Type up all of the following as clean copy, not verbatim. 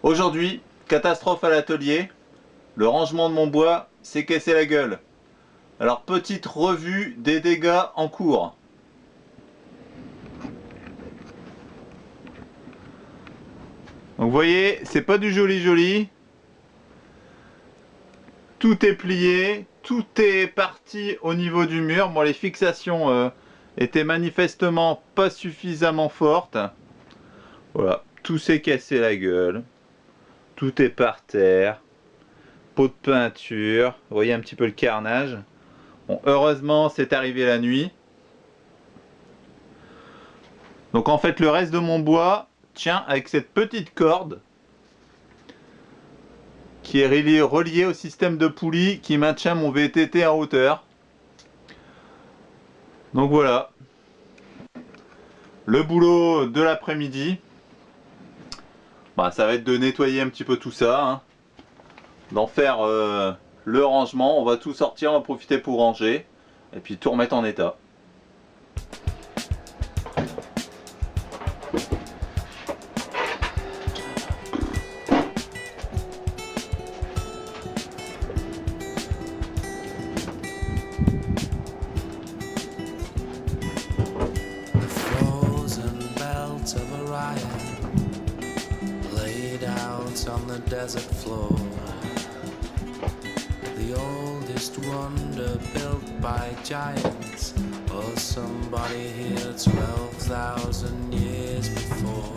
Aujourd'hui, catastrophe à l'atelier, le rangement de mon bois s'est cassé la gueule. Alors petite revue des dégâts en cours. Donc vous voyez, c'est pas du joli. Tout est plié, tout est parti au niveau du mur. Bon, les fixations étaient manifestement pas suffisamment fortes. Voilà, tout s'est cassé la gueule. Tout est par terre. Pot de peinture. Vous voyez un petit peu le carnage. Bon, heureusement, c'est arrivé la nuit. Donc en fait, le reste de mon bois tient avec cette petite corde qui est reliée au système de poulie qui maintient mon VTT en hauteur. Donc voilà. Le boulot de l'après-midi, bah, ça va être de nettoyer un petit peu tout ça, hein. D'en faire le rangement. On va tout sortir, on va profiter pour ranger et puis tout remettre en état. On the desert floor, the oldest wonder built by giants, or somebody here 12,000 years before.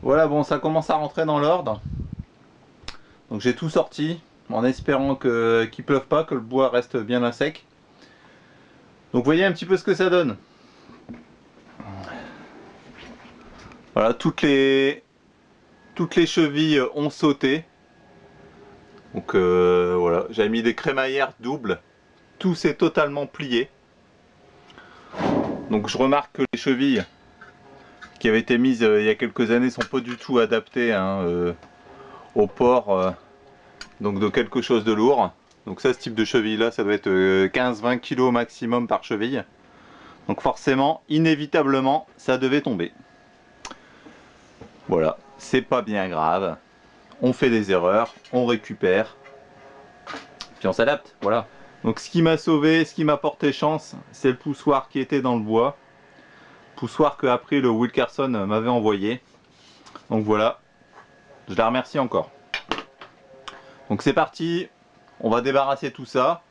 Voilà, bon, ça commence à rentrer dans l'ordre. Donc j'ai tout sorti, en espérant qu'il pleuve pas, que le bois reste bien à sec. Donc vous voyez un petit peu ce que ça donne. Voilà, toutes les chevilles ont sauté. Donc voilà, j'ai mis des crémaillères doubles. Tout s'est totalement plié. Donc je remarque que les chevilles qui avaient été mises il y a quelques années sont pas du tout adaptées, hein, au port donc de quelque chose de lourd. Donc ça, ce type de cheville là, ça doit être 15-20 kg maximum par cheville. Donc forcément, inévitablement, ça devait tomber. Voilà, c'est pas bien grave. On fait des erreurs, on récupère, puis on s'adapte, voilà. Donc ce qui m'a sauvé, ce qui m'a porté chance, c'est le poussoir qui était dans le bois. Poussoir que après le Wilkerson m'avait envoyé. Donc voilà, je la remercie encore. Donc c'est parti, on va débarrasser tout ça.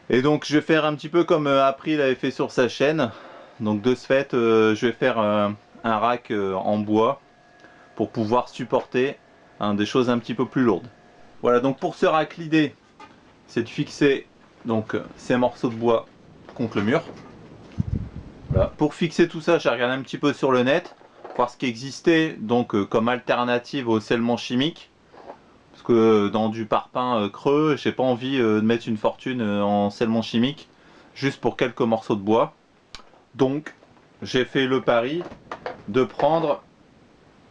Et donc je vais faire un petit peu comme April avait fait sur sa chaîne. Donc de ce fait, je vais faire un rack en bois pour pouvoir supporter des choses un petit peu plus lourdes. Voilà, donc pour ce rack, l'idée c'est de fixer donc ces morceaux de bois contre le mur. Voilà. Pour fixer tout ça, j'ai regardé un petit peu sur le net, voir ce qui existait donc comme alternative au scellement chimique. Parce que dans du parpaing creux, j'ai pas envie de mettre une fortune en scellement chimique, juste pour quelques morceaux de bois. Donc j'ai fait le pari de prendre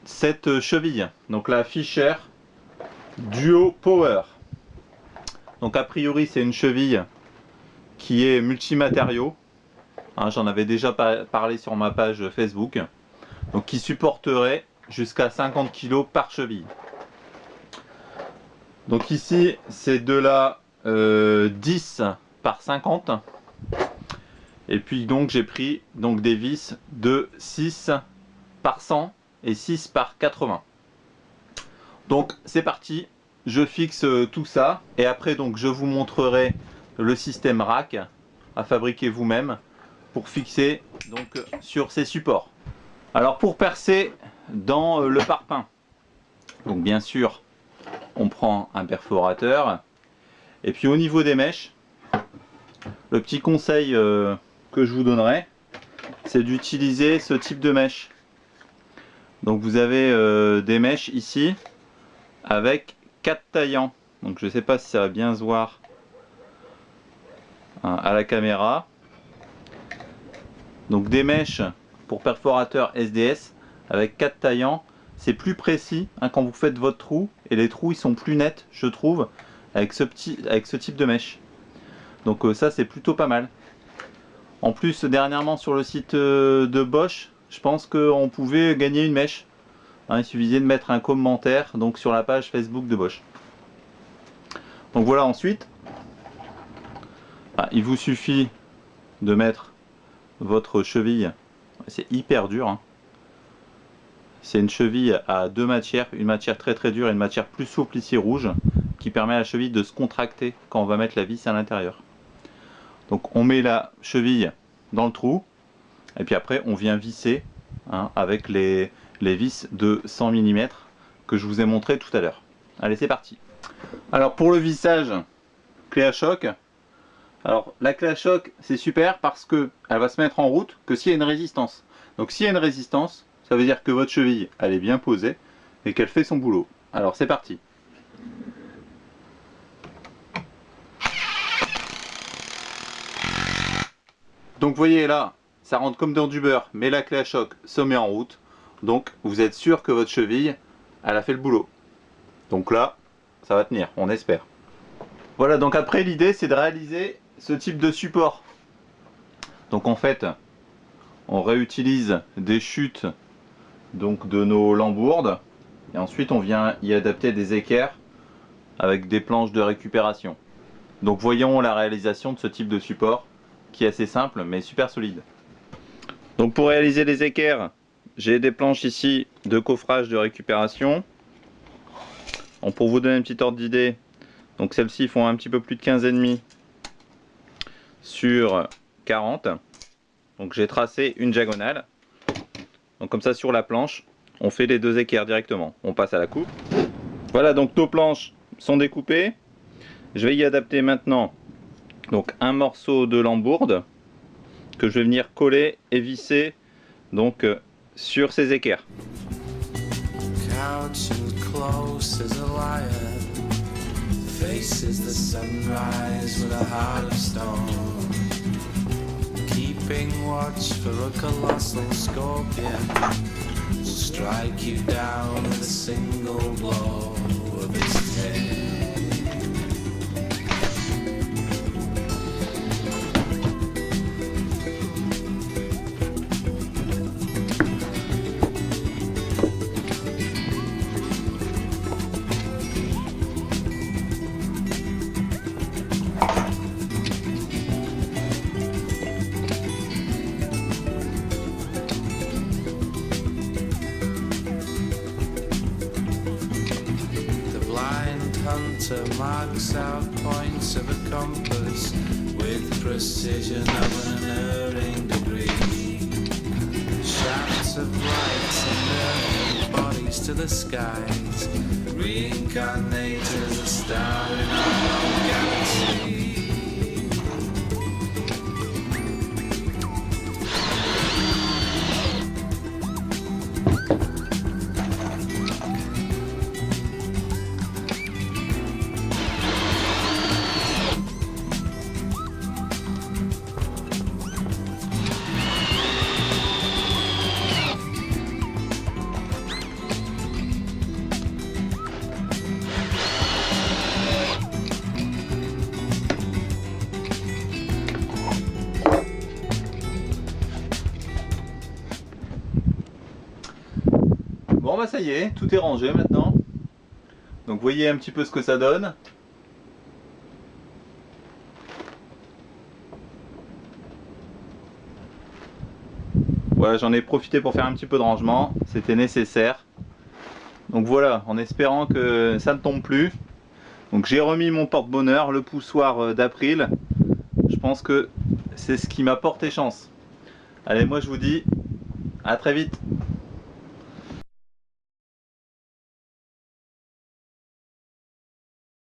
cette cheville, donc la Fisher Duo Power. Donc a priori c'est une cheville qui est multimatériaux. Hein, j'en avais déjà parlé sur ma page Facebook. Donc qui supporterait jusqu'à 50 kg par cheville. Donc ici c'est de la 10 par 50. Et puis donc j'ai pris donc des vis de 6 par 100 et 6 par 80. Donc c'est parti, je fixe tout ça et après donc je vous montrerai le système rack à fabriquer vous-même pour fixer donc sur ces supports. Alors pour percer dans le parpaing, donc bien sûr on prend un perforateur et puis au niveau des mèches, le petit conseil que je vous donnerai, c'est d'utiliser ce type de mèche. Donc vous avez des mèches ici avec 4 taillants. Donc je ne sais pas si ça va bien se voir à la caméra. Donc des mèches pour perforateur SDS avec 4 taillants. C'est plus précis hein, quand vous faites votre trou, et les trous ils sont plus nets, je trouve, avec ce type de mèche. Donc ça c'est plutôt pas mal. En plus dernièrement sur le site de Bosch, je pense qu'on pouvait gagner une mèche. Hein, il suffisait de mettre un commentaire donc sur la page Facebook de Bosch. Donc voilà, ensuite il vous suffit de mettre votre cheville. C'est hyper dur hein. C'est une cheville à deux matières, une matière très très dure et une matière plus souple ici rouge, qui permet à la cheville de se contracter quand on va mettre la vis à l'intérieur. Donc on met la cheville dans le trou, et puis après on vient visser hein, avec les vis de 100 mm que je vous ai montré tout à l'heure. Allez, c'est parti. Alors pour le vissage, clé à choc. Alors la clé à choc c'est super parce que elle va se mettre en route que s'il y a une résistance. Donc s'il y a une résistance, ça veut dire que votre cheville elle est bien posée et qu'elle fait son boulot. Alors c'est parti. Donc vous voyez là, ça rentre comme dans du beurre, mais la clé à choc se met en route. Donc vous êtes sûr que votre cheville elle a fait le boulot. Donc là, ça va tenir, on espère. Voilà, donc après l'idée c'est de réaliser ce type de support. Donc en fait, on réutilise des chutes donc de nos lambourdes et ensuite on vient y adapter des équerres avec des planches de récupération. Donc voyons la réalisation de ce type de support qui est assez simple mais super solide. Donc pour réaliser les équerres, j'ai des planches ici de coffrage de récupération. Bon, pour vous donner un petit ordre d'idée, donc celles-ci font un petit peu plus de 15,5 sur 40. Donc j'ai tracé une diagonale. Donc comme ça sur la planche, on fait les deux équerres directement. On passe à la coupe. Voilà, donc nos planches sont découpées. Je vais y adapter maintenant donc un morceau de lambourde que je vais venir coller et visser donc sur ces équerres. Couching close as a lion, faces the sunrise with a heart of stone, keeping watch for a colossal scorpion, strike you down with a single blow of its tail. Hunter marks out points of a compass with precision of an unerring degree. Shafts of light send earthly bodies to the skies, reincarnate as a star in our own galaxy. Bon bah ça y est, tout est rangé maintenant. Donc voyez un petit peu ce que ça donne. Voilà, j'en ai profité pour faire un petit peu de rangement, c'était nécessaire. Donc voilà, en espérant que ça ne tombe plus. Donc j'ai remis mon porte-bonheur, le poussoir d'April. Je pense que c'est ce qui m'a porté chance. Allez, moi je vous dis à très vite.